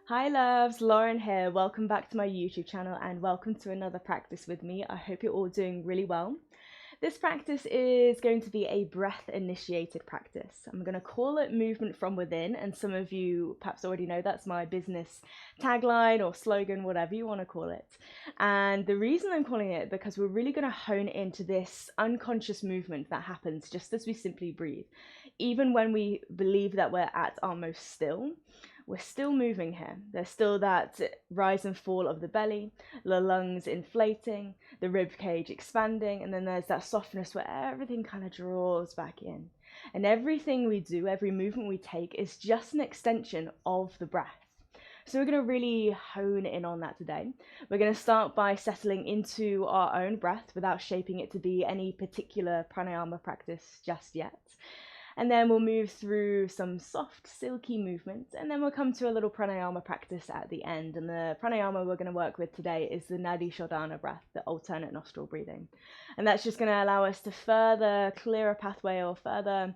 Hi loves, Lauren here. Welcome back to my YouTube channel and welcome to another practice with me. I hope you're all doing really well. This practice is going to be a breath initiated practice. I'm going to call it movement from within, and some of you perhaps already know that's my business tagline or slogan, whatever you want to call it. And the reason I'm calling it because we're really going to hone into this unconscious movement that happens just as we simply breathe. Even when we believe that we're at our most still, we're still moving here. There's still that rise and fall of the belly, the lungs inflating, the rib cage expanding, and then there's that softness where everything kind of draws back in. And everything we do, every movement we take is just an extension of the breath. So we're going to really hone in on that today. We're going to start by settling into our own breath without shaping it to be any particular pranayama practice just yet. And then we'll move through some soft, silky movements, and then we'll come to a little pranayama practice at the end. And the pranayama we're going to work with today is the Nadi Shodhana breath, the alternate nostril breathing. And that's just going to allow us to further clear a pathway or further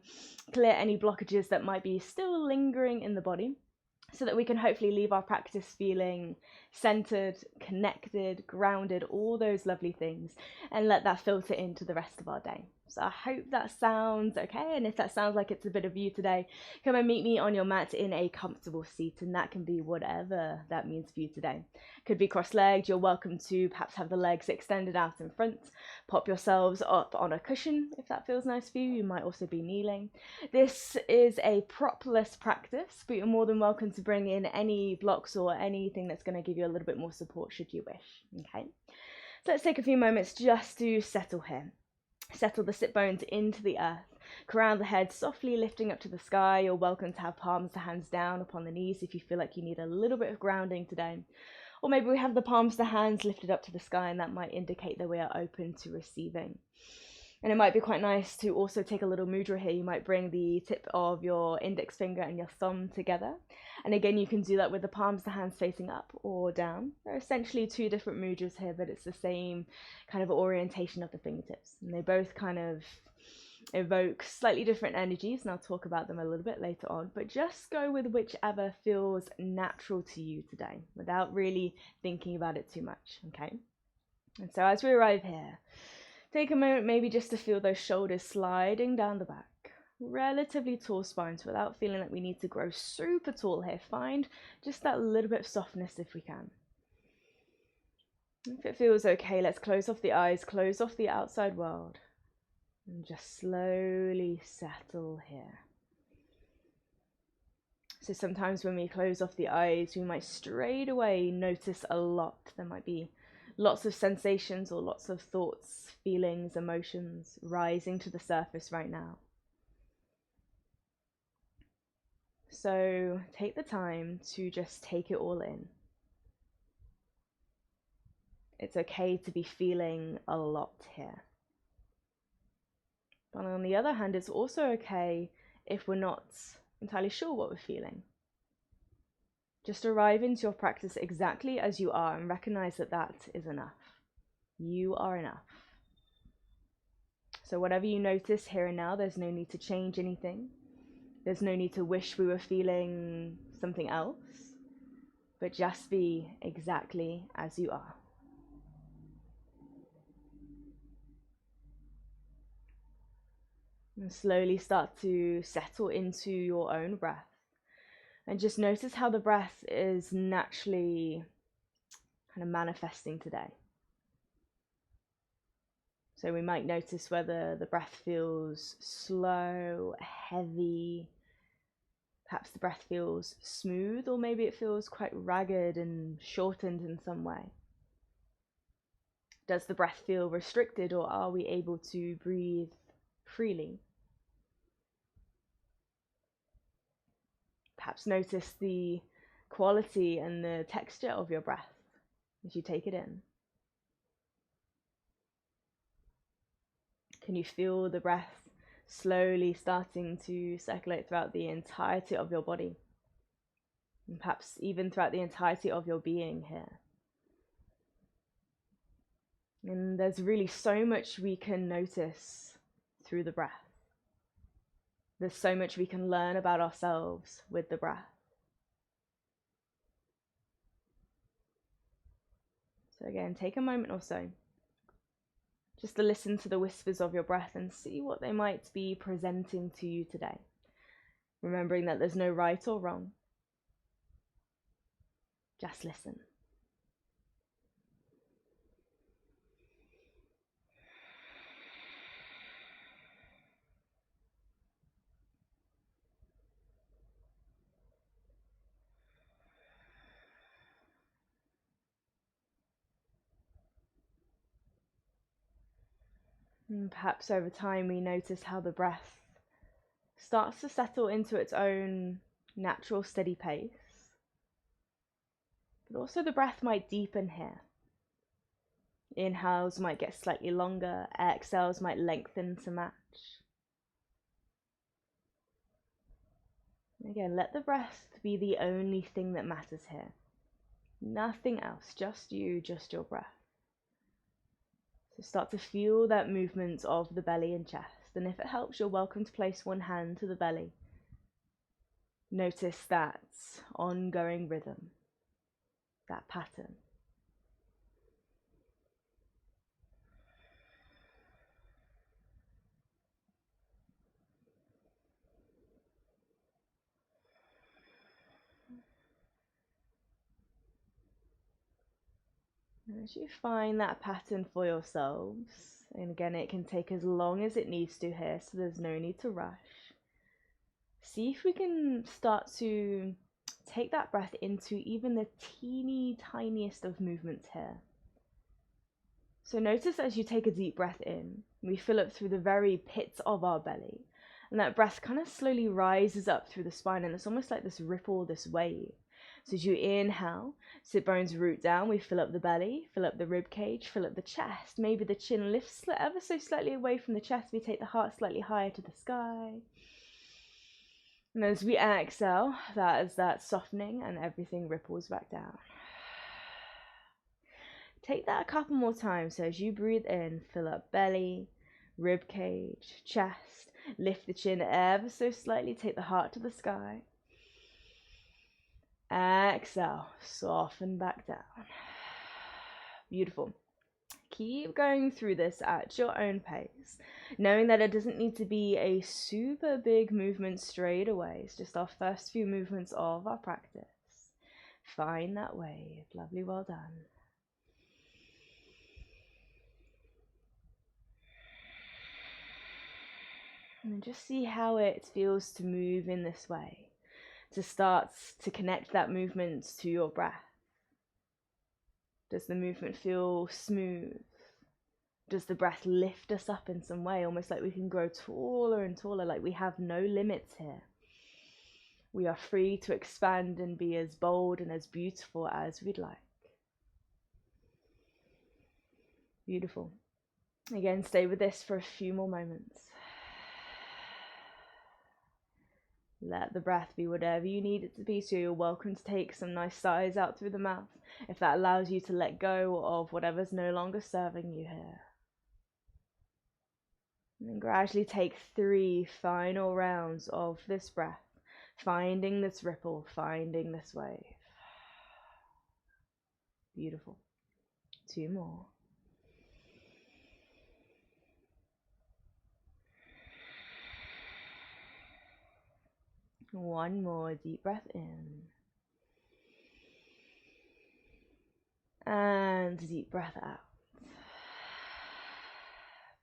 clear any blockages that might be still lingering in the body, so that we can hopefully leave our practice feeling centered, connected, grounded, all those lovely things, and let that filter into the rest of our day. So I hope that sounds okay, and if that sounds like it's a bit of you today, come and meet me on your mat in a comfortable seat, and that can be whatever that means for you today. Could be cross-legged. You're welcome to perhaps have the legs extended out in front, pop yourselves up on a cushion if that feels nice for you. You might also be kneeling. This is a propless practice, but you're more than welcome to bring in any blocks or anything that's going to give you a little bit more support should you wish. Okay, so let's take a few moments just to settle here. Settle the sit bones into the earth. Crown the head softly lifting up to the sky. You're welcome to have palms to hands down upon the knees if you feel like you need a little bit of grounding today. Or maybe we have the palms to hands lifted up to the sky, and that might indicate that we are open to receiving. And it might be quite nice to also take a little mudra here. You might bring the tip of your index finger and your thumb together. And again, you can do that with the palms to hands facing up or down. There are essentially two different mudras here, but it's the same kind of orientation of the fingertips. And they both kind of evoke slightly different energies, and I'll talk about them a little bit later on. But just go with whichever feels natural to you today without really thinking about it too much, okay? And so as we arrive here, take a moment maybe just to feel those shoulders sliding down the back. Relatively tall spines without feeling like we need to grow super tall here. Find just that little bit of softness if we can. If it feels okay, let's close off the eyes, close off the outside world, and just slowly settle here. So sometimes when we close off the eyes, we might straight away notice a lot. There might be lots of sensations or lots of thoughts, feelings, emotions rising to the surface right now. So take the time to just take it all in. It's okay to be feeling a lot here. But on the other hand, it's also okay if we're not entirely sure what we're feeling. Just arrive into your practice exactly as you are and recognize that that is enough. You are enough. So whatever you notice here and now, there's no need to change anything. There's no need to wish we were feeling something else, but just be exactly as you are. And slowly start to settle into your own breath. And just notice how the breath is naturally kind of manifesting today. So we might notice whether the breath feels slow, heavy. Perhaps the breath feels smooth, or maybe it feels quite ragged and shortened in some way. Does the breath feel restricted, or are we able to breathe freely? Perhaps notice the quality and the texture of your breath as you take it in. Can you feel the breath slowly starting to circulate throughout the entirety of your body? And perhaps even throughout the entirety of your being here. And there's really so much we can notice through the breath. There's so much we can learn about ourselves with the breath. So again, take a moment or so just to listen to the whispers of your breath and see what they might be presenting to you today. Remembering that there's no right or wrong. Just listen. And perhaps over time we notice how the breath starts to settle into its own natural steady pace. But also the breath might deepen here. Inhales might get slightly longer, exhales might lengthen to match. Again, let the breath be the only thing that matters here. Nothing else, just you, just your breath. So start to feel that movement of the belly and chest, and if it helps, you're welcome to place one hand to the belly. Notice that ongoing rhythm, that pattern. And as you find that pattern for yourselves, and again, it can take as long as it needs to here, so there's no need to rush. See if we can start to take that breath into even the teeny tiniest of movements here. So notice as you take a deep breath in, we fill up through the very pits of our belly, and that breath kind of slowly rises up through the spine, and it's almost like this ripple, this wave. So as you inhale, sit bones root down, we fill up the belly, fill up the rib cage, fill up the chest. Maybe the chin lifts ever so slightly away from the chest. We take the heart slightly higher to the sky. And as we exhale, that is that softening and everything ripples back down. Take that a couple more times. So as you breathe in, fill up belly, rib cage, chest. Lift the chin ever so slightly, take the heart to the sky. Exhale, soften back down. Beautiful. Keep going through this at your own pace, knowing that it doesn't need to be a super big movement straight away. It's just our first few movements of our practice. Find that wave. Lovely, well done. And just see how it feels to move in this way. To start to connect that movement to your breath. Does the movement feel smooth? Does the breath lift us up in some way? Almost like we can grow taller and taller, like we have no limits here. We are free to expand and be as bold and as beautiful as we'd like. Beautiful. Again, stay with this for a few more moments. Let the breath be whatever you need it to be, so you're welcome to take some nice sighs out through the mouth, if that allows you to let go of whatever's no longer serving you here. And then gradually take 3 final rounds of this breath, finding this ripple, finding this wave. Beautiful. 2 more. One more deep breath in. And deep breath out.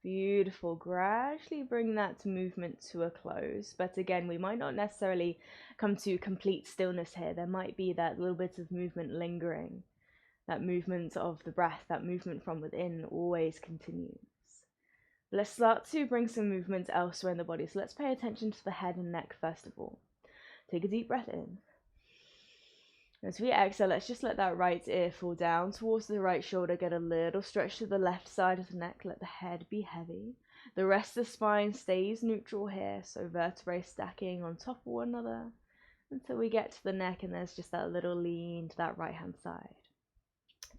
Beautiful. Gradually bring that movement to a close. But again, we might not necessarily come to complete stillness here. There might be that little bit of movement lingering. That movement of the breath, that movement from within always continues. Let's start to bring some movement elsewhere in the body. So let's pay attention to the head and neck first of all. Take a deep breath in. As we exhale, let's just let that right ear fall down towards the right shoulder. Get a little stretch to the left side of the neck. Let the head be heavy. The rest of the spine stays neutral here. So vertebrae stacking on top of one another until we get to the neck, and there's just that little lean to that right hand side.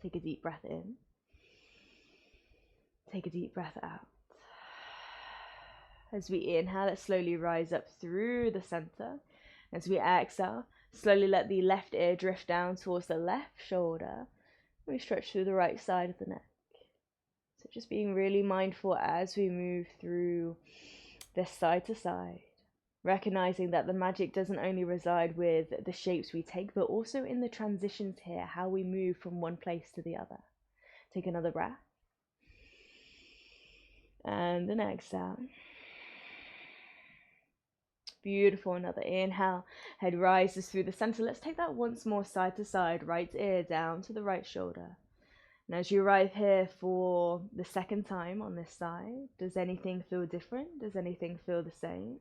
Take a deep breath in. Take a deep breath out. As we inhale, let's slowly rise up through the center. As we exhale, slowly let the left ear drift down towards the left shoulder. We stretch through the right side of the neck. So just being really mindful as we move through this side to side, recognizing that the magic doesn't only reside with the shapes we take, but also in the transitions here, how we move from one place to the other. Take another breath. And an exhale. Beautiful. Another inhale. Head rises through the center. Let's take that once more, side to side. Right ear down to the right shoulder. And as you arrive here for the second time on this side, does anything feel different? Does anything feel the same?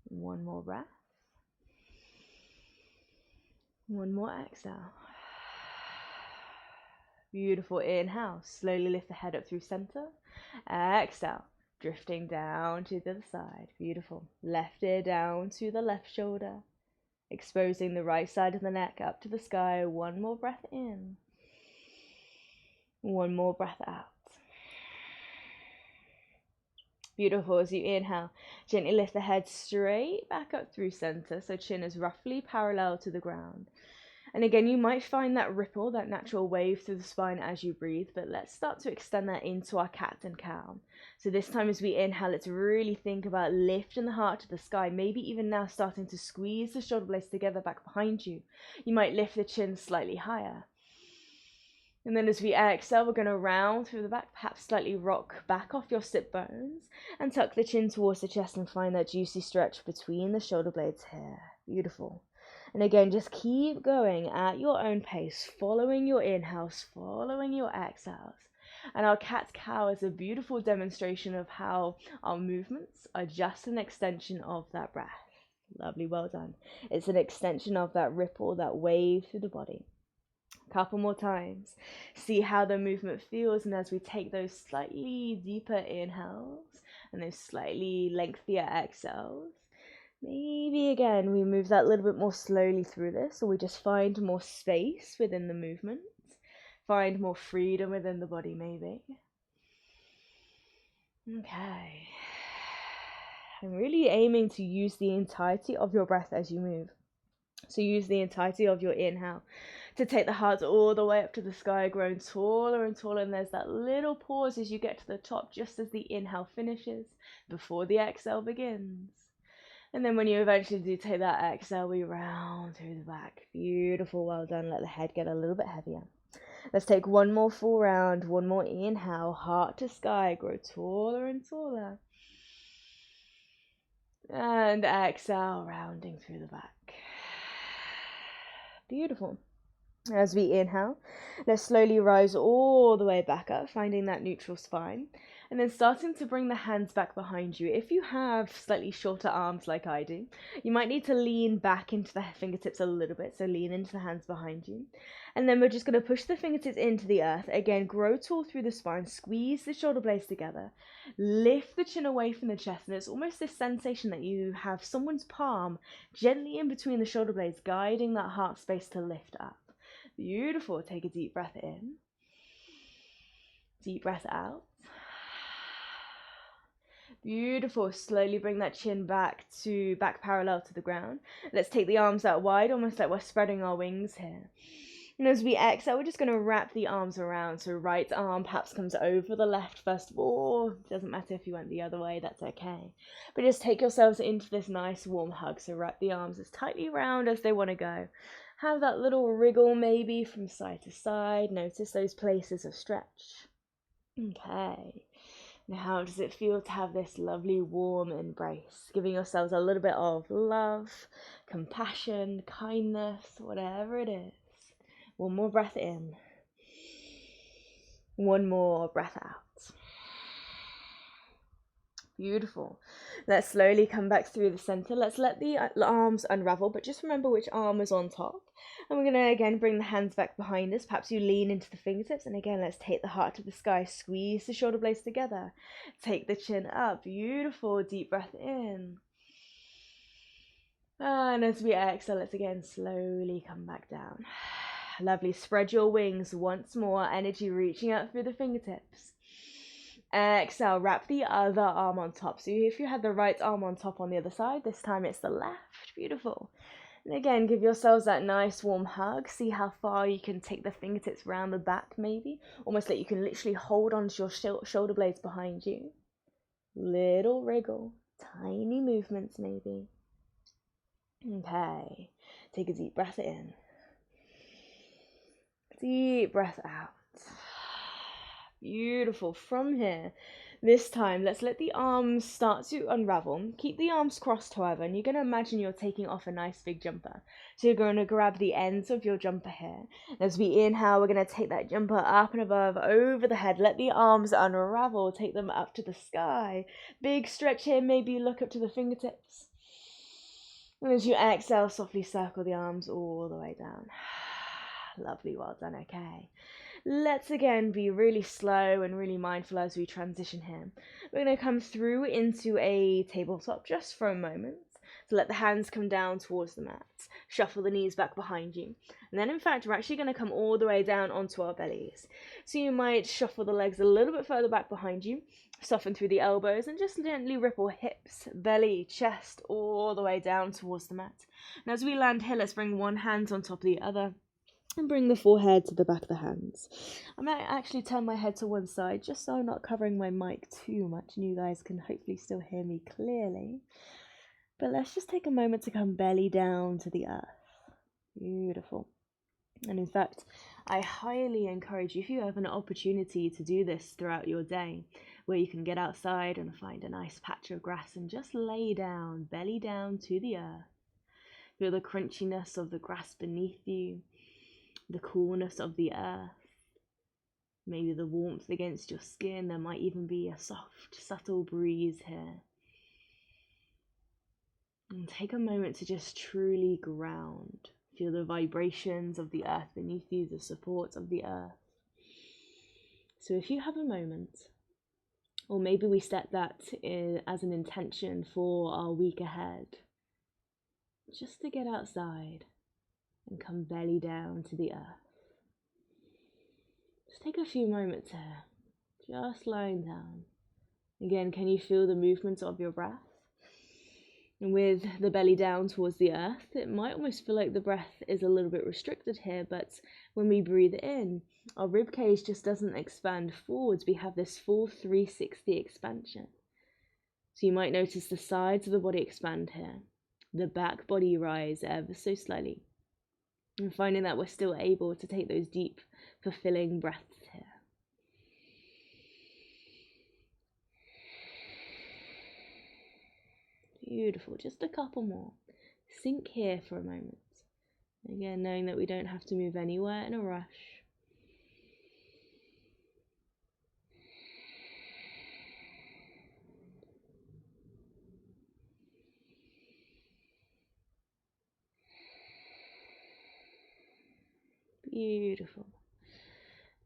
One more breath. One more exhale. Beautiful. Inhale. Slowly lift the head up through center. Exhale. Drifting down to the other side. Beautiful. Left ear down to the left shoulder. Exposing the right side of the neck up to the sky. One more breath in. One more breath out. Beautiful. As you inhale, gently lift the head straight back up through center. So chin is roughly parallel to the ground. And again, you might find that ripple, that natural wave through the spine as you breathe, but let's start to extend that into our cat and cow. So this time as we inhale, let's really think about lifting the heart to the sky, maybe even now starting to squeeze the shoulder blades together back behind you. You might lift the chin slightly higher. And then as we exhale, we're going to round through the back, perhaps slightly rock back off your sit bones and tuck the chin towards the chest and find that juicy stretch between the shoulder blades here. Beautiful. And again, just keep going at your own pace, following your inhales, following your exhales. And our cat-cow is a beautiful demonstration of how our movements are just an extension of that breath. Lovely, well done. It's an extension of that ripple, that wave through the body. Couple more times. See how the movement feels, and as we take those slightly deeper inhales and those slightly lengthier exhales, maybe again we move that a little bit more slowly through this, or we just find more space within the movement, find more freedom within the body maybe. Okay. I'm really aiming to use the entirety of your breath as you move. So use the entirety of your inhale to take the heart all the way up to the sky, growing taller and taller, and there's that little pause as you get to the top, just as the inhale finishes, before the exhale begins. And then when you eventually do take that exhale, we round through the back. Beautiful, well done. Let the head get a little bit heavier. Let's take one more full round, one more inhale, heart to sky, grow taller and taller. And exhale, rounding through the back. Beautiful. As we inhale, let's slowly rise all the way back up, finding that neutral spine, and then starting to bring the hands back behind you. If you have slightly shorter arms like I do, you might need to lean back into the fingertips a little bit, so lean into the hands behind you. And then we're just going to push the fingertips into the earth. Again, grow tall through the spine, squeeze the shoulder blades together, lift the chin away from the chest, and it's almost this sensation that you have someone's palm gently in between the shoulder blades, guiding that heart space to lift up. Beautiful. Take a deep breath in. Deep breath out. Beautiful. Slowly bring that chin back parallel to the ground. Let's take the arms out wide, almost like we're spreading our wings here. And as we exhale, we're just going to wrap the arms around. So right arm perhaps comes over the left first of all. Doesn't matter if you went the other way, that's okay. But just take yourselves into this nice warm hug. So wrap the arms as tightly around as they want to go. Have that little wriggle maybe from side to side. Notice those places of stretch. Okay. Now how does it feel to have this lovely warm embrace? Giving yourselves a little bit of love, compassion, kindness, whatever it is. One more breath in. One more breath out. Beautiful. Let's slowly come back through the center. Let's let the arms unravel, but just remember which arm is on top. And we're going to again bring the hands back behind us. Perhaps you lean into the fingertips. And again, let's take the heart to the sky. Squeeze the shoulder blades together. Take the chin up. Beautiful. Deep breath in. And as we exhale, let's again slowly come back down. Lovely. Spread your wings once more. Energy reaching out through the fingertips. Exhale, wrap the other arm on top. So if you had the right arm on top on the other side, this time it's the left. Beautiful. And again, give yourselves that nice warm hug. See how far you can take the fingertips around the back, maybe. Almost like you can literally hold onto your shoulder blades behind you. Little wriggle, tiny movements maybe. Okay, take a deep breath in. Deep breath out. Beautiful. From here, this time, let's let the arms start to unravel. Keep the arms crossed, however, and you're going to imagine you're taking off a nice big jumper. So you're going to grab the ends of your jumper here. As we inhale, we're going to take that jumper up and above, over the head. Let the arms unravel. Take them up to the sky. Big stretch here. Maybe look up to the fingertips. And as you exhale, softly circle the arms all the way down. Lovely, well done, okay. Let's again be really slow and really mindful as we transition here. We're going to come through into a tabletop just for a moment. So let the hands come down towards the mat. Shuffle the knees back behind you. And then in fact, we're actually going to come all the way down onto our bellies. So you might shuffle the legs a little bit further back behind you. Soften through the elbows and just gently ripple hips, belly, chest, all the way down towards the mat. And as we land here, let's bring one hand on top of the other. And bring the forehead to the back of the hands. I might actually turn my head to one side just so I'm not covering my mic too much and you guys can hopefully still hear me clearly. But let's just take a moment to come belly down to the earth. Beautiful. And in fact, I highly encourage you, if you have an opportunity to do this throughout your day, where you can get outside and find a nice patch of grass and just lay down, belly down to the earth. Feel the crunchiness of the grass beneath you. The coolness of the earth, maybe the warmth against your skin. There might even be a soft, subtle breeze here. And take a moment to just truly ground. Feel the vibrations of the earth beneath you, the support of the earth. So if you have a moment, or maybe we set that as an intention for our week ahead, just to get outside and come belly down to the earth. Just take a few moments here, just lying down. Again, can you feel the movement of your breath? And with the belly down towards the earth, it might almost feel like the breath is a little bit restricted here, but when we breathe in, our rib cage just doesn't expand forwards. We have this full 360 expansion. So you might notice the sides of the body expand here, the back body rise ever so slightly. And finding that we're still able to take those deep, fulfilling breaths here. Beautiful, just a couple more. Sink here for a moment. Again, knowing that we don't have to move anywhere in a rush. Beautiful.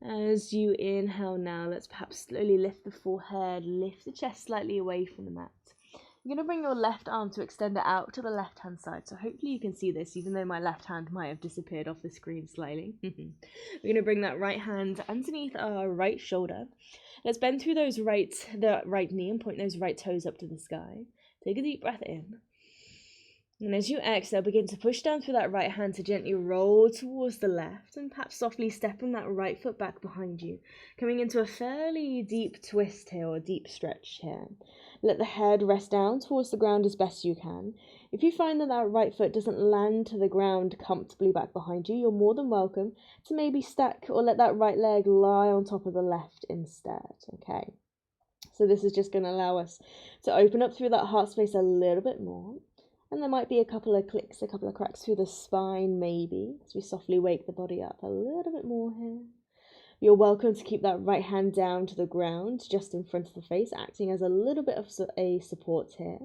As you inhale now, let's perhaps slowly lift the forehead, lift the chest slightly away from the mat. You're going to bring your left arm to extend it out to the left-hand side. So hopefully you can see this, even though my left hand might have disappeared off the screen slightly. We're going to bring that right hand underneath our right shoulder. Let's bend through the right knee and point those right toes up to the sky. Take a deep breath in. And as you exhale, begin to push down through that right hand to gently roll towards the left and perhaps softly stepping that right foot back behind you, coming into a fairly deep twist here or deep stretch here. Let the head rest down towards the ground as best you can. If you find that that right foot doesn't land to the ground comfortably back behind you, you're more than welcome to maybe stack or let that right leg lie on top of the left instead, okay? So this is just going to allow us to open up through that heart space a little bit more. And there might be a couple of clicks, a couple of cracks through the spine maybe, as we softly wake the body up a little bit more here. You're welcome to keep that right hand down to the ground, just in front of the face, acting as a little bit of a support here.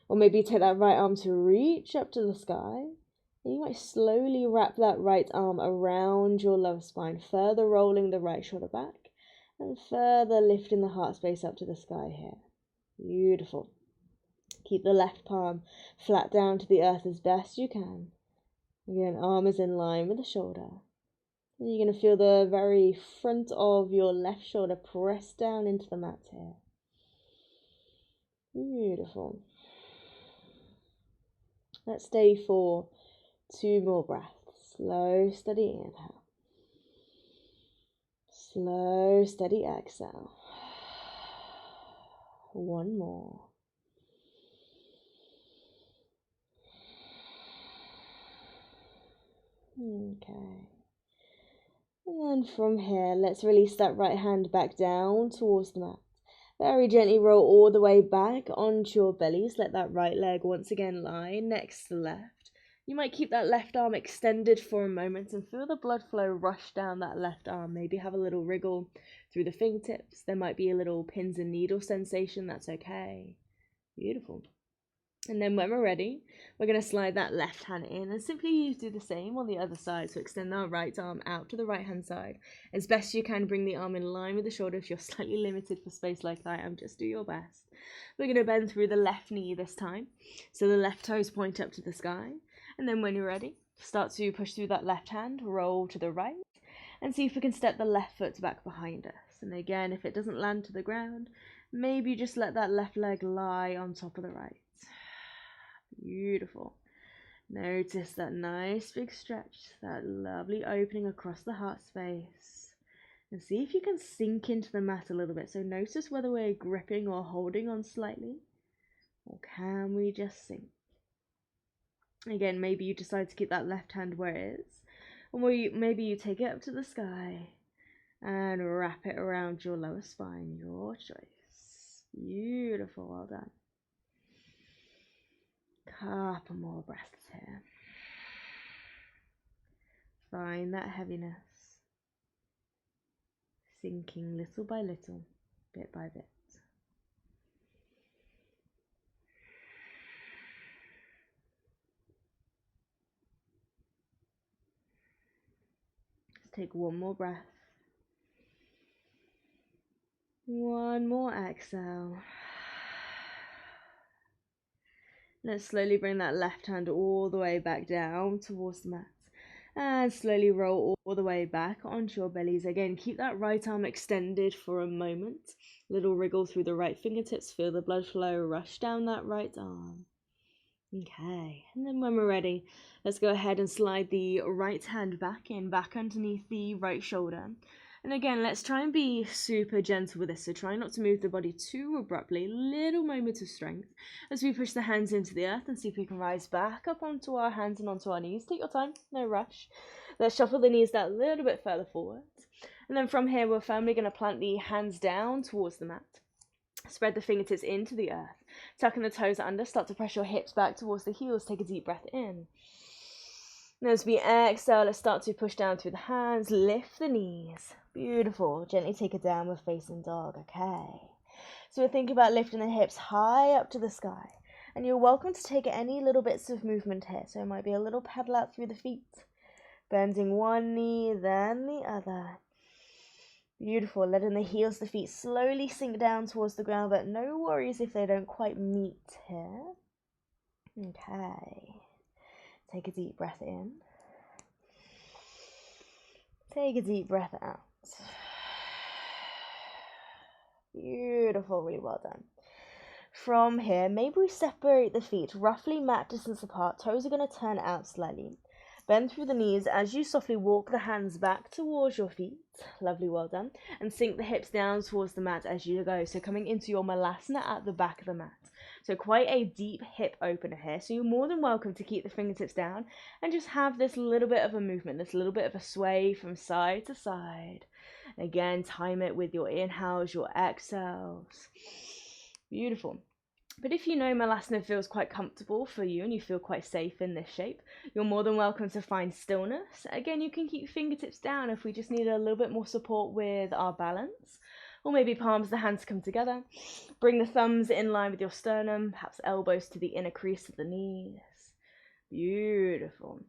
Or maybe take that right arm to reach up to the sky. And you might slowly wrap that right arm around your lower spine, further rolling the right shoulder back, and further lifting the heart space up to the sky here. Beautiful. Keep the left palm flat down to the earth as best you can. Again, arm is in line with the shoulder. And you're going to feel the very front of your left shoulder press down into the mat here. Beautiful. Let's stay for 2 more breaths. Slow, steady inhale. Slow, steady exhale. 1 more. Okay. And then from here, let's release that right hand back down towards the mat. Very gently roll all the way back onto your bellies. Let that right leg once again lie next to the left. You might keep that left arm extended for a moment and feel the blood flow rush down that left arm. Maybe have a little wriggle through the fingertips. There might be a little pins and needles sensation. That's okay. Beautiful. And then when we're ready, we're going to slide that left hand in and simply do the same on the other side. So extend our right arm out to the right hand side. As best you can, bring the arm in line with the shoulder. If you're slightly limited for space like I am, just do your best. We're going to bend through the left knee this time. So the left toes point up to the sky. And then when you're ready, start to push through that left hand, roll to the right, and see if we can step the left foot back behind us. And again, if it doesn't land to the ground, maybe just let that left leg lie on top of the right. Beautiful. Notice that nice big stretch, that lovely opening across the heart space. And see if you can sink into the mat a little bit. So notice whether we're gripping or holding on slightly, or can we just sink? Again, maybe you decide to keep that left hand where it is, or maybe you take it up to the sky and wrap it around your lower spine, your choice. Beautiful, well done. Couple more breaths here. Find that heaviness, sinking little by little, bit by bit. Let's take 1 more breath. 1 more exhale. Let's slowly bring that left hand all the way back down towards the mat. And slowly roll all the way back onto your bellies. Again, keep that right arm extended for a moment. Little wriggle through the right fingertips. Feel the blood flow rush down that right arm. Okay, and then when we're ready, let's go ahead and slide the right hand back in, back underneath the right shoulder. And again, let's try and be super gentle with this. So try not to move the body too abruptly. Little moment of strength as we push the hands into the earth and see if we can rise back up onto our hands and onto our knees. Take your time, no rush. Let's shuffle the knees that little bit further forward. And then from here, we're firmly going to plant the hands down towards the mat. Spread the fingertips into the earth. Tucking the toes under, start to press your hips back towards the heels. Take a deep breath in. And as we exhale, let's start to push down through the hands, lift the knees. Beautiful. Gently take a downward facing dog. Okay. So we're thinking about lifting the hips high up to the sky. And you're welcome to take any little bits of movement here. So it might be a little pedal out through the feet. Bending one knee, then the other. Beautiful. Letting the heels of the feet slowly sink down towards the ground, but no worries if they don't quite meet here. Okay. Take a deep breath in. Take a deep breath out. Beautiful, really well done. From here, maybe we separate the feet roughly mat distance apart. Toes are going to turn out slightly. Bend through the knees as you softly walk the hands back towards your feet. Lovely, well done. And sink the hips down towards the mat as you go. So coming into your Malasana at the back of the mat. So quite a deep hip opener here. So you're more than welcome to keep the fingertips down and just have this little bit of a movement, this little bit of a sway from side to side. Again, time it with your inhales, your exhales. Beautiful. But if you know Malasana feels quite comfortable for you and you feel quite safe in this shape, you're more than welcome to find stillness. Again, you can keep fingertips down if we just need a little bit more support with our balance. Or maybe palms of the hands come together. Bring the thumbs in line with your sternum, perhaps elbows to the inner crease of the knees. Beautiful.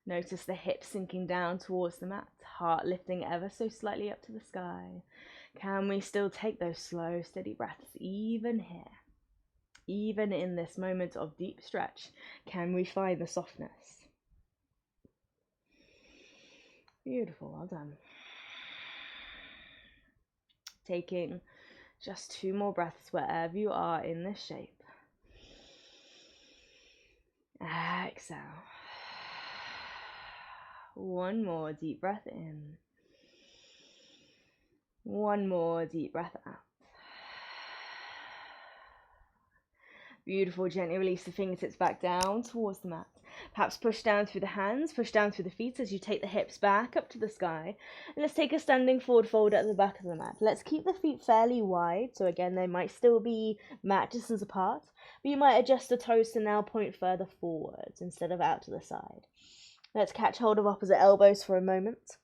Notice the hips sinking down towards the mat, heart lifting ever so slightly up to the sky. Can we still take those slow, steady breaths even here? Even in this moment of deep stretch, can we find the softness? Beautiful, well done. Taking just 2 more breaths wherever you are in this shape. Exhale. One more deep breath in. One more deep breath out. Beautiful. Gently release the fingertips back down towards the mat. Perhaps push down through the hands, push down through the feet as you take the hips back up to the sky. And let's take a standing forward fold at the back of the mat. Let's keep the feet fairly wide. So again, they might still be mat distance apart, but you might adjust the toes to now point further forwards instead of out to the side. Let's catch hold of opposite elbows for a moment.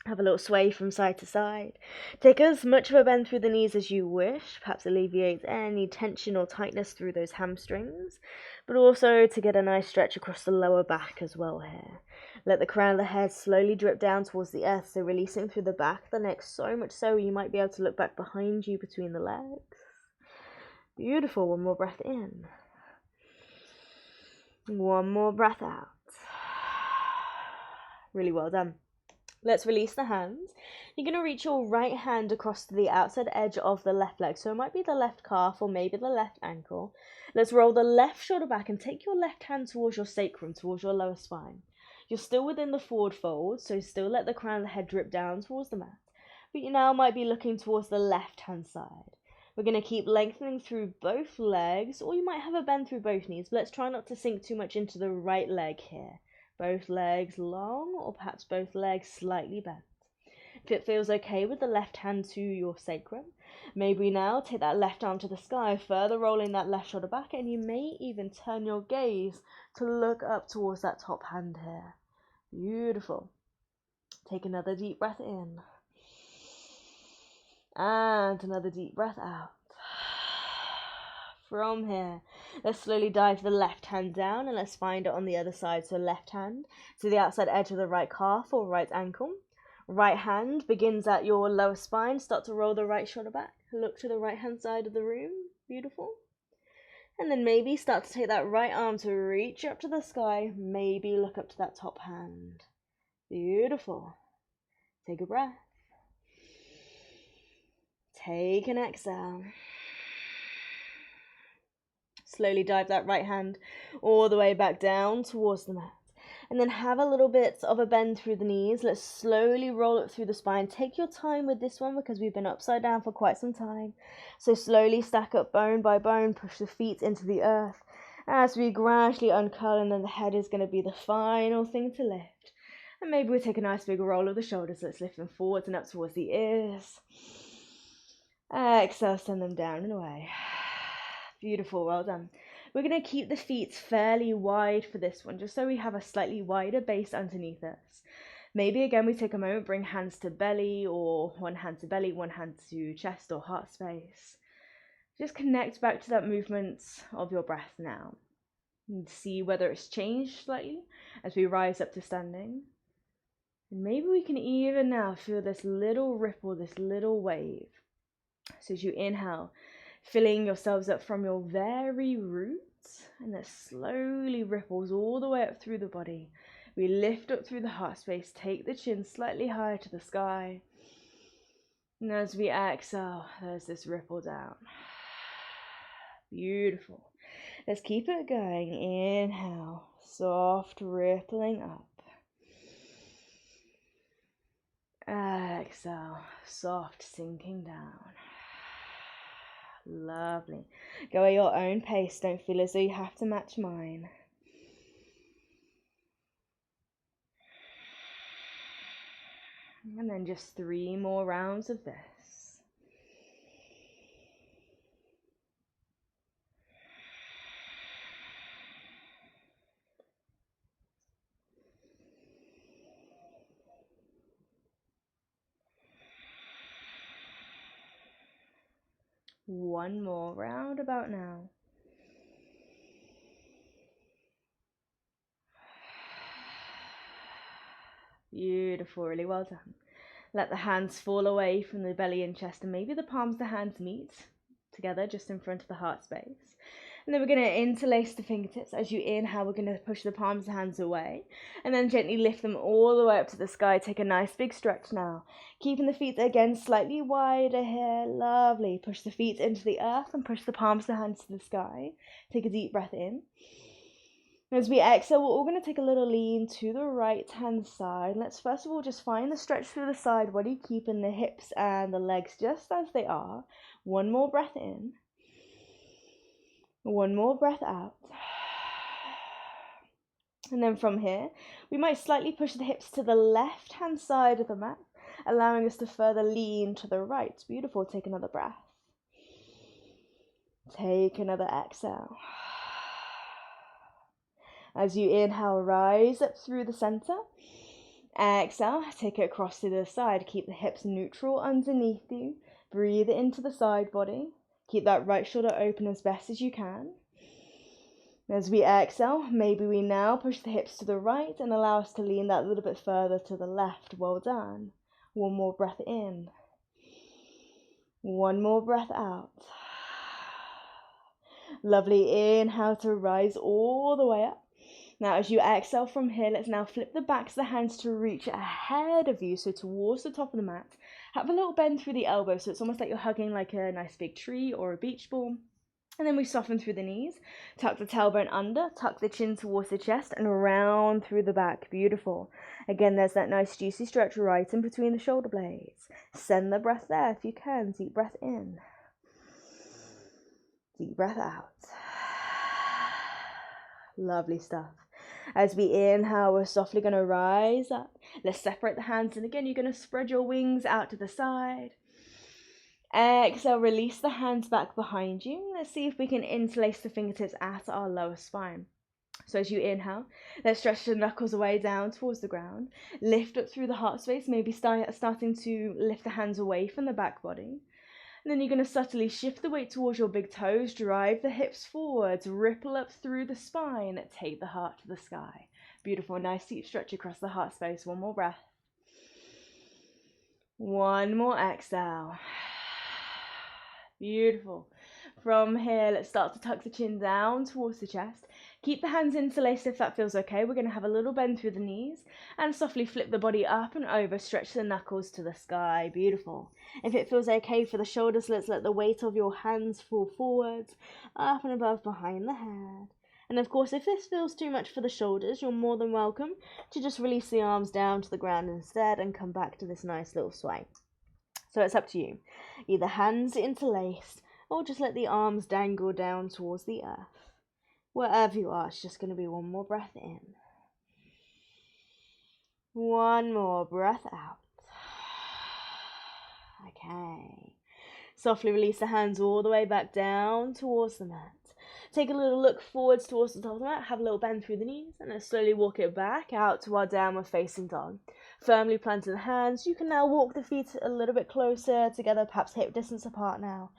Have a little sway from side to side. Take as much of a bend through the knees as you wish. Perhaps alleviate any tension or tightness through those hamstrings. But also to get a nice stretch across the lower back as well here. Let the crown of the head slowly drip down towards the earth. So releasing through the back of the neck. So much so you might be able to look back behind you between the legs. Beautiful. One more breath in. One more breath out. Really well done. Let's release the hands. You're going to reach your right hand across to the outside edge of the left leg. So it might be the left calf or maybe the left ankle. Let's roll the left shoulder back and take your left hand towards your sacrum, towards your lower spine. You're still within the forward fold, so still let the crown of the head drip down towards the mat. But you now might be looking towards the left hand side. We're going to keep lengthening through both legs, or you might have a bend through both knees. But let's try not to sink too much into the right leg here. Both legs long, or perhaps both legs slightly bent. If it feels okay with the left hand to your sacrum, maybe now take that left arm to the sky, further rolling that left shoulder back, and you may even turn your gaze to look up towards that top hand here. Beautiful. Take another deep breath in. And another deep breath out. From here, let's slowly dive the left hand down and let's find it on the other side. So left hand to the outside edge of the right calf or right ankle. Right hand begins at your lower spine. Start to roll the right shoulder back. Look to the right hand side of the room. Beautiful. And then maybe start to take that right arm to reach up to the sky. Maybe look up to that top hand. Beautiful. Take a breath. Take an exhale. Slowly dive that right hand all the way back down towards the mat. And then have a little bit of a bend through the knees. Let's slowly roll it through the spine. Take your time with this one because we've been upside down for quite some time. So slowly stack up bone by bone. Push the feet into the earth as we gradually uncurl, and then the head is going to be the final thing to lift. And maybe we take a nice big roll of the shoulders. Let's lift them forwards and up towards the ears. Exhale, send them down and away. Beautiful, well done. We're going to keep the feet fairly wide for this one, just so we have a slightly wider base underneath us. Maybe again we take a moment, bring hands to belly, or one hand to belly, one hand to chest or heart space. Just connect back to that movement of your breath now. And see whether it's changed slightly as we rise up to standing. And maybe we can even now feel this little ripple, this little wave. So as you inhale, filling yourselves up from your very roots, and that slowly ripples all the way up through the body. We lift up through the heart space, take the chin slightly higher to the sky, and as we exhale, there's this ripple down. Beautiful. Let's keep it going. Inhale, soft rippling up. Exhale, soft sinking down. Lovely. Go at your own pace. Don't feel as though you have to match mine. And then just 3 more rounds of this. One more round about now. Beautiful, really well done. Let the hands fall away from the belly and chest, and maybe the palms of the hands meet together just in front of the heart space. And then we're going to interlace the fingertips. As you inhale, we're going to push the palms of the hands away, and then gently lift them all the way up to the sky. Take a nice big stretch now. Keeping the feet again slightly wider here. Lovely. Push the feet into the earth and push the palms of the hands to the sky. Take a deep breath in. As we exhale, we're all going to take a little lean to the right hand side. Let's first of all just find the stretch through the side body, keeping the hips and the legs just as they are. One more breath in. One more breath out. And then from here, we might slightly push the hips to the left hand side of the mat, allowing us to further lean to the right. Beautiful. Take another breath. Take another exhale. As you inhale, rise up through the center. Exhale, take it across to the side. Keep the hips neutral underneath you. Breathe into the side body. Keep that right shoulder open as best as you can. As we exhale, maybe we now push the hips to the right and allow us to lean that a little bit further to the left. Well done. One more breath in. One more breath out. Lovely. Inhale to rise all the way up. Now, as you exhale from here, let's now flip the backs of the hands to reach ahead of you, so towards the top of the mat. Have a little bend through the elbows, so it's almost like you're hugging like a nice big tree or a beach ball. And then we soften through the knees, tuck the tailbone under, tuck the chin towards the chest, and round through the back. Beautiful. Again, there's that nice juicy stretch right in between the shoulder blades. Send the breath there if you can. Deep breath in. Deep breath out. Lovely stuff. As we inhale, we're softly going to rise up. Let's separate the hands, and again, you're going to spread your wings out to the side. Exhale, release the hands back behind you. Let's see if we can interlace the fingertips at our lower spine. So as you inhale, let's stretch the knuckles away down towards the ground. Lift up through the heart space, maybe starting to lift the hands away from the back body. And then you're going to subtly shift the weight towards your big toes, drive the hips forwards, ripple up through the spine, take the heart to the sky. Beautiful, nice deep stretch across the heart space. One more breath. One more exhale. Beautiful. From here, let's start to tuck the chin down towards the chest. Keep the hands interlaced if that feels okay. We're going to have a little bend through the knees and softly flip the body up and over. Stretch the knuckles to the sky. Beautiful. If it feels okay for the shoulders, let's let the weight of your hands fall forwards, up and above behind the head. And of course, if this feels too much for the shoulders, you're more than welcome to just release the arms down to the ground instead and come back to this nice little sway. So it's up to you. Either hands interlaced or just let the arms dangle down towards the earth. Wherever you are, it's just going to be one more breath in. One more breath out. Okay. Softly release the hands all the way back down towards the mat. Take a little look forwards towards the top of the mat. Have a little bend through the knees. And then slowly walk it back out to our downward facing dog. Firmly planting the hands. You can now walk the feet a little bit closer together, perhaps hip distance apart now.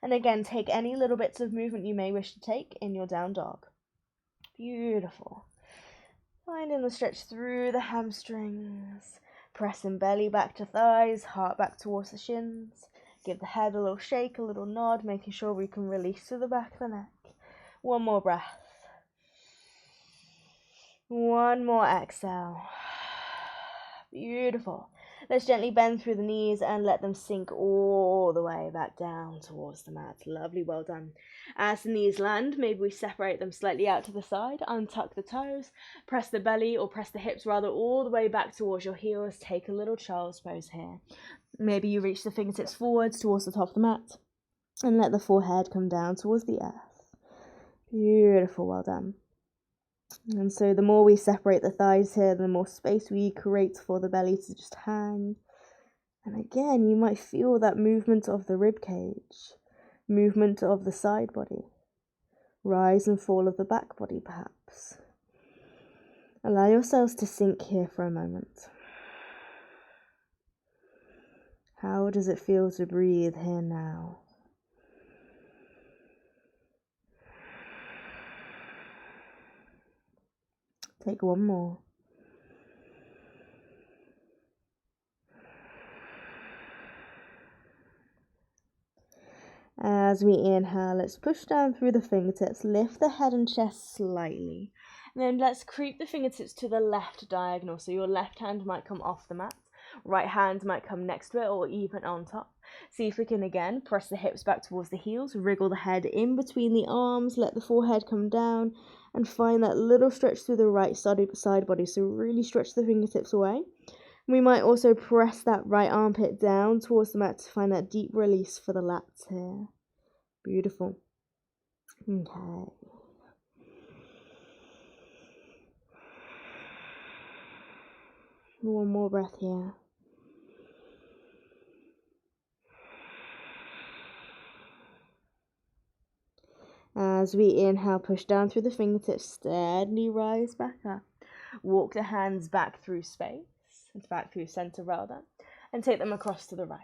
And again, take any little bits of movement you may wish to take in your down dog. Beautiful. Finding the stretch through the hamstrings. Pressing belly back to thighs, heart back towards the shins. Give the head a little shake, a little nod, making sure we can release to the back of the neck. One more breath. One more exhale. Beautiful. Let's gently bend through the knees and let them sink all the way back down towards the mat. Lovely, well done. As the knees land, maybe we separate them slightly out to the side, untuck the toes, press the belly or press the hips rather all the way back towards your heels. Take a little child's pose here. Maybe you reach the fingertips forwards towards the top of the mat and let the forehead come down towards the earth. Beautiful, well done. And so the more we separate the thighs here, the more space we create for the belly to just hang. And again, you might feel that movement of the rib cage, movement of the side body, rise and fall of the back body perhaps. Allow yourselves to sink here for a moment. How does it feel to breathe here now? Take one more. As we inhale, let's push down through the fingertips, lift the head and chest slightly. And then let's creep the fingertips to the left diagonal. So your left hand might come off the mat, right hand might come next to it or even on top. See if we can again press the hips back towards the heels, wriggle the head in between the arms, let the forehead come down, And find that little stretch through the right side body. So really stretch the fingertips away. We might also press that right armpit down towards the mat to find that deep release for the lats here. Beautiful. Okay. One more breath here. As we inhale, push down through the fingertips, steadily rise back up. Walk the hands back through space, back through center rather, and take them across to the right.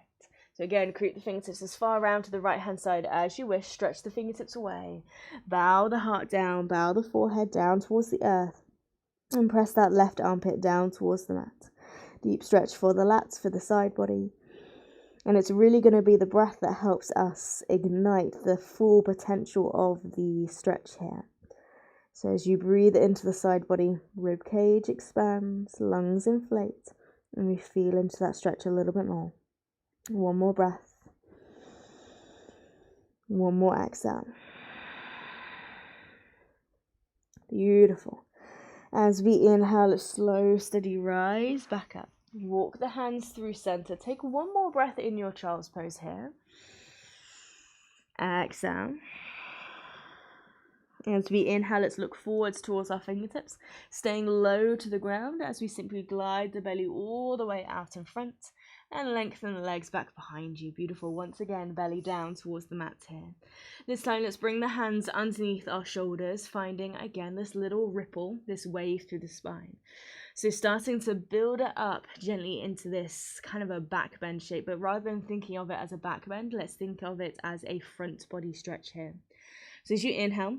So again, creep the fingertips as far around to the right hand side as you wish. Stretch the fingertips away. Bow the heart down, bow the forehead down towards the earth, and press that left armpit down towards the mat. Deep stretch for the lats, for the side body. And it's really going to be the breath that helps us ignite the full potential of the stretch here. So as you breathe into the side body, rib cage expands, lungs inflate, and we feel into that stretch a little bit more. One more breath. One more exhale. Beautiful. As we inhale, a slow, steady rise back up. Walk the hands through center. Take one more breath in your child's pose here. Exhale. As we inhale, let's look forwards towards our fingertips, staying low to the ground as we simply glide the belly all the way out in front and lengthen the legs back behind you. Beautiful. Once again, belly down towards the mat here. This time, let's bring the hands underneath our shoulders, finding again this little ripple, this wave through the spine. So starting to build it up gently into this kind of a back bend shape, but rather than thinking of it as a back bend, let's think of it as a front body stretch here. So as you inhale,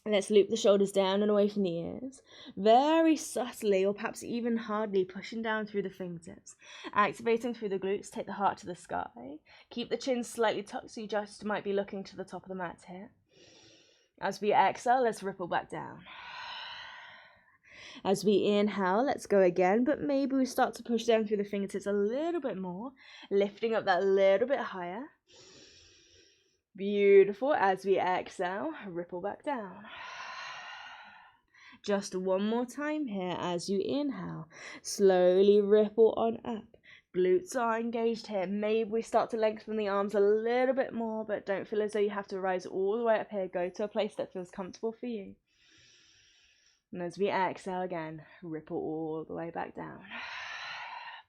let's loop the shoulders down and away from the ears, very subtly or perhaps even hardly pushing down through the fingertips, activating through the glutes. Take the heart to the sky. Keep the chin slightly tucked so you just might be looking to the top of the mat here. As we exhale, let's ripple back down. As we inhale, let's go again, but maybe we start to push down through the fingertips a little bit more, lifting up that little bit higher. Beautiful. As we exhale, ripple back down. Just one more time here as you inhale. Slowly ripple on up. Glutes are engaged here. Maybe we start to lengthen the arms a little bit more, but don't feel as though you have to rise all the way up here. Go to a place that feels comfortable for you. And as we exhale again, ripple all the way back down.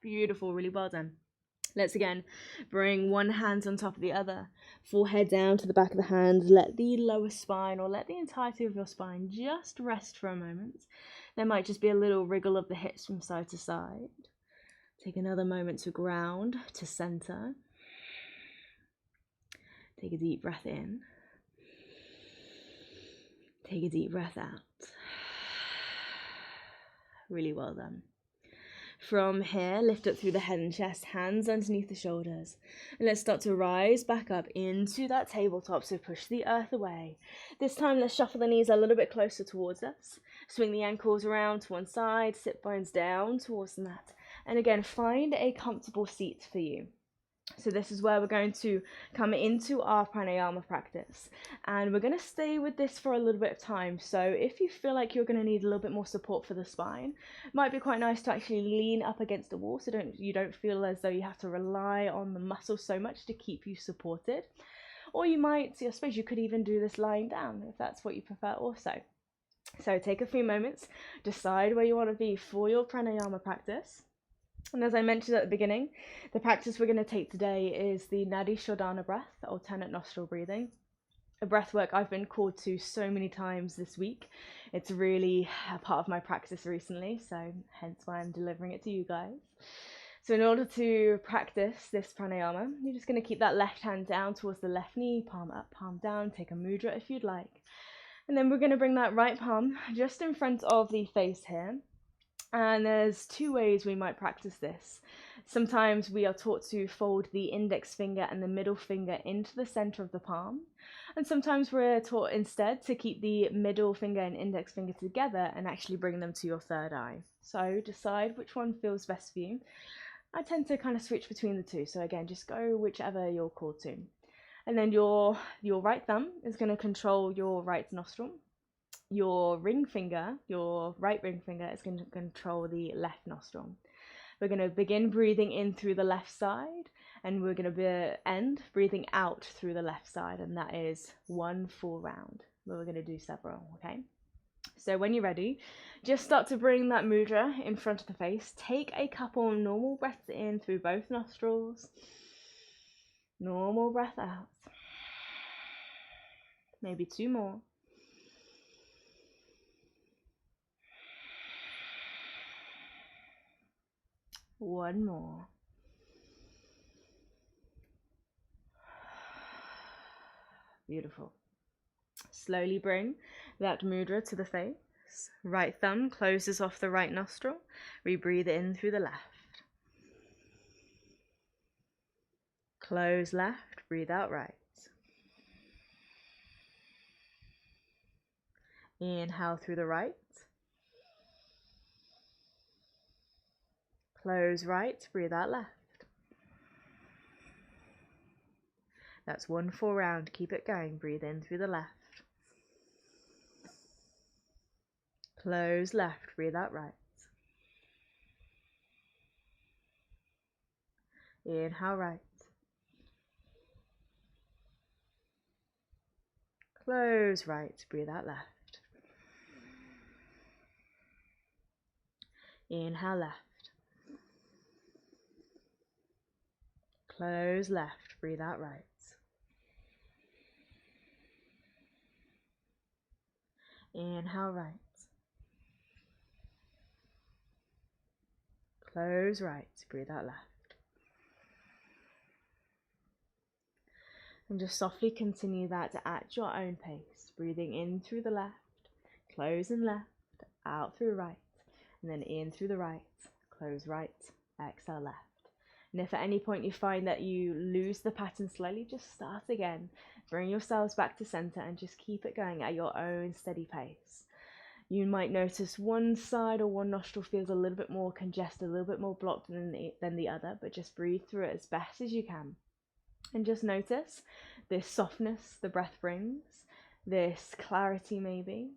Beautiful, really well done. Let's again bring one hand on top of the other, forehead down to the back of the hands. Let the lower spine or let the entirety of your spine just rest for a moment. There might just be a little wriggle of the hips from side to side. Take another moment to ground, to center. Take a deep breath in. Take a deep breath out. Really well done. From here, lift up through the head and chest, hands underneath the shoulders. And let's start to rise back up into that tabletop, so push the earth away. This time, let's shuffle the knees a little bit closer towards us. Swing the ankles around to one side, sit bones down towards the mat. And again, find a comfortable seat for you. So this is where we're going to come into our pranayama practice, and we're going to stay with this for a little bit of time. So if you feel like you're going to need a little bit more support for the spine, it might be quite nice to actually lean up against the wall, so you don't feel as though you have to rely on the muscles so much to keep you supported. Or you might, I suppose you could even do this lying down if that's what you prefer also. So take a few moments, decide where you want to be for your pranayama practice. And as I mentioned at the beginning, the practice we're going to take today is the Nadi Shodhana breath, alternate nostril breathing. A breath work I've been called to so many times this week. It's really a part of my practice recently, so hence why I'm delivering it to you guys. So in order to practice this pranayama, you're just going to keep that left hand down towards the left knee, palm up, palm down, take a mudra if you'd like. And then we're going to bring that right palm just in front of the face here. And there's two ways we might practice this. Sometimes we are taught to fold the index finger and the middle finger into the center of the palm. And sometimes we're taught instead to keep the middle finger and index finger together and actually bring them to your third eye. So decide which one feels best for you. I tend to kind of switch between the two. So again, just go whichever you're called to. And then your right thumb is going to control your right nostril. your ring finger, your right ring finger, is going to control the left nostril. We're going to begin breathing in through the left side, and we're going to end breathing out through the left side, and that is one full round. We're going to do several, okay? So when you're ready, just start to bring that mudra in front of the face. Take a couple normal breaths in through both nostrils. Normal breath out. Maybe two more. One more. Beautiful. Slowly bring that mudra to the face. Right thumb closes off the right nostril. We breathe in through the left. Close left, breathe out right. Inhale through the right. Close right, breathe out left. That's one full round. Keep it going. Breathe in through the left. Close left, breathe out right. Inhale right. Close right, breathe out left. Inhale left. Close left, breathe out right. Inhale right. Close right, breathe out left. And just softly continue that at your own pace. Breathing in through the left, closing left, out through right, and then in through the right, close right, exhale left. And if at any point you find that you lose the pattern slowly, just start again. Bring yourselves back to center and just keep it going at your own steady pace. You might notice one side or one nostril feels a little bit more congested, a little bit more blocked than the other, but just breathe through it as best as you can. And just notice this softness the breath brings, this clarity maybe,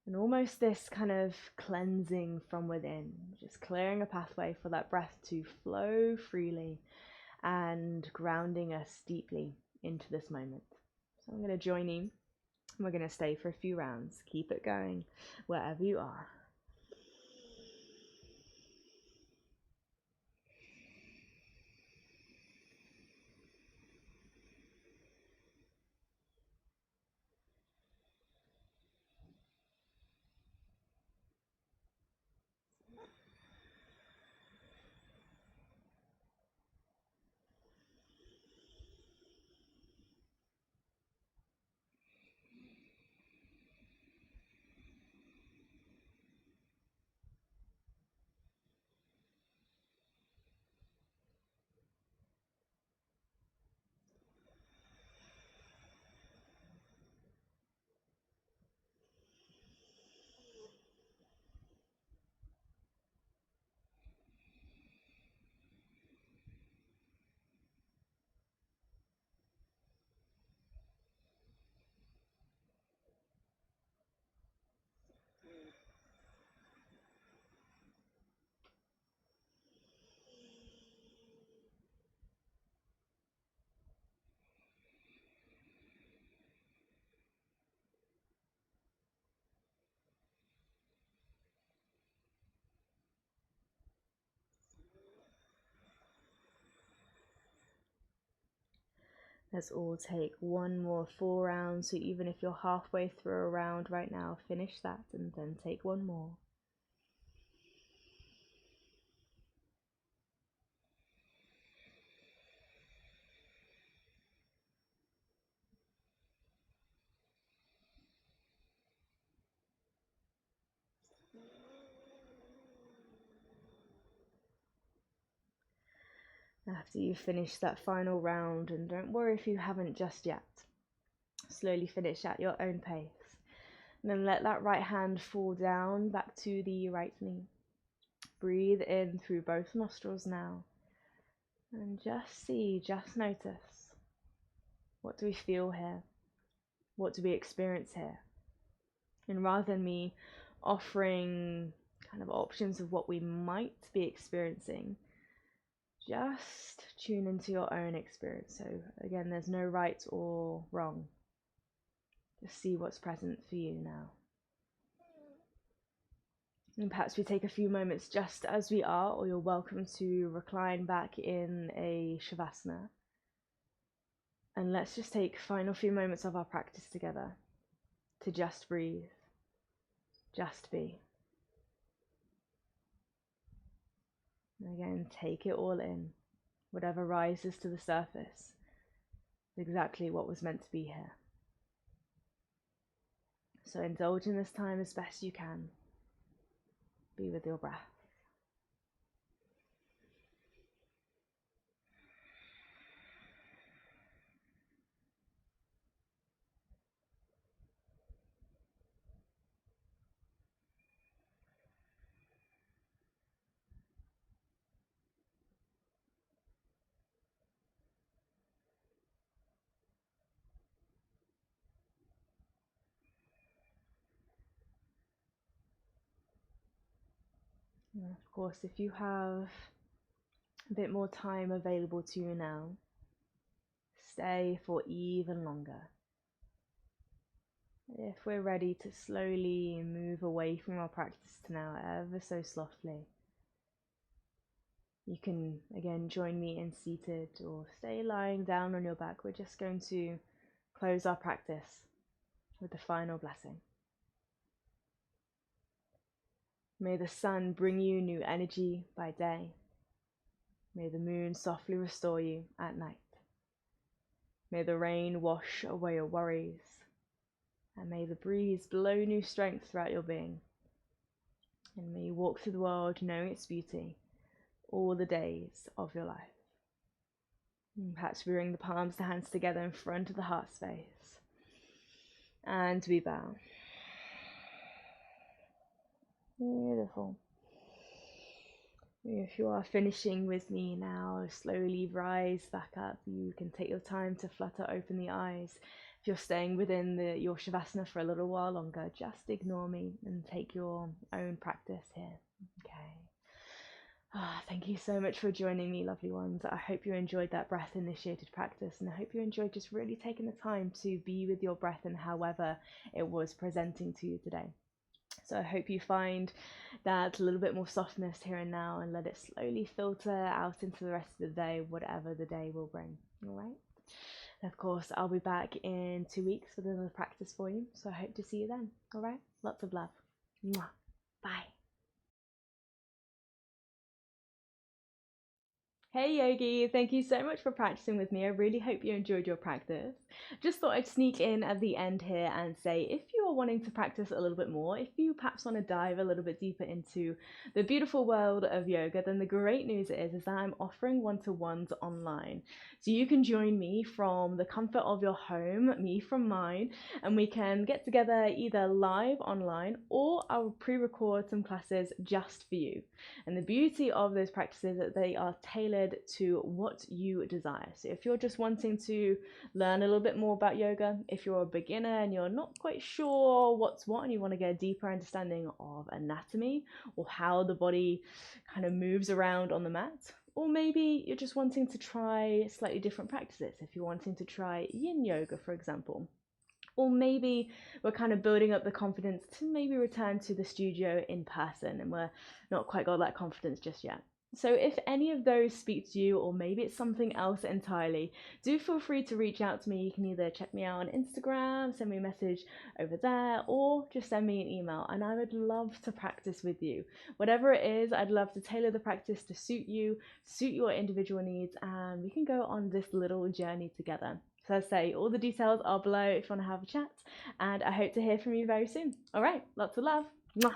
and almost this kind of cleansing from within, just clearing a pathway for that breath to flow freely and grounding us deeply into this moment. So I'm going to join you. We're going to stay for a few rounds. Keep it going wherever you are. Let's all take one more full round. So even if you're halfway through a round right now, finish that and then take one more. After you finish that final round, and don't worry if you haven't just yet, slowly finish at your own pace. And then let that right hand fall down back to the right knee. Breathe in through both nostrils now. And just notice. What do we feel here? What do we experience here? And rather than me offering kind of options of what we might be experiencing, just tune into your own experience. So again, there's no right or wrong. Just see what's present for you now. And perhaps we take a few moments just as we are, or you're welcome to recline back in a Shavasana. And let's just take final few moments of our practice together to just breathe, just be. And again, take it all in. Whatever rises to the surface is exactly what was meant to be here. So indulge in this time as best you can. Be with your breath. And of course, if you have a bit more time available to you now, stay for even longer. If we're ready to slowly move away from our practice to now, ever so softly, you can again join me in seated or stay lying down on your back. We're just going to close our practice with the final blessing. May the sun bring you new energy by day. May the moon softly restore you at night. May the rain wash away your worries. And may the breeze blow new strength throughout your being. And may you walk through the world knowing its beauty all the days of your life. And perhaps we bring the palms to hands together in front of the heart space. And we bow. Beautiful. If you are finishing with me now, slowly rise back up. You can take your time to flutter open the eyes. If you're staying within your Shavasana for a little while longer, just ignore me and take your own practice here. Okay. Thank you so much for joining me, lovely ones. I hope you enjoyed that breath initiated practice, and I hope you enjoyed just really taking the time to be with your breath and however it was presenting to you today. So I hope you find that little bit more softness here and now, and let it slowly filter out into the rest of the day, whatever the day will bring. All right. And of course, I'll be back in 2 weeks with another practice for you. So I hope to see you then. All right. Lots of love. Mwah. Bye. Hey Yogi, thank you so much for practicing with me. I really hope you enjoyed your practice. Just thought I'd sneak in at the end here and say, if you are wanting to practice a little bit more, if you perhaps want to dive a little bit deeper into the beautiful world of yoga, then the great news is that I'm offering one-to-ones online. So you can join me from the comfort of your home, me from mine, and we can get together either live online or I'll pre-record some classes just for you. And the beauty of those practices is that they are tailored to what you desire. So if you're just wanting to learn a little bit more about yoga, if you're a beginner and you're not quite sure what's what and you want to get a deeper understanding of anatomy or how the body kind of moves around on the mat, or maybe you're just wanting to try slightly different practices, if you're wanting to try yin yoga, for example. Or maybe we're kind of building up the confidence to maybe return to the studio in person and we're not quite got that confidence just yet. So if any of those speak to you, or maybe it's something else entirely, do feel free to reach out to me. You can either check me out on Instagram, send me a message over there, or just send me an email, and I would love to practice with you. Whatever it is, I'd love to tailor the practice to suit you, suit your individual needs, and we can go on this little journey together. So as I say, all the details are below if you want to have a chat, and I hope to hear from you very soon. All right, lots of love. Mwah.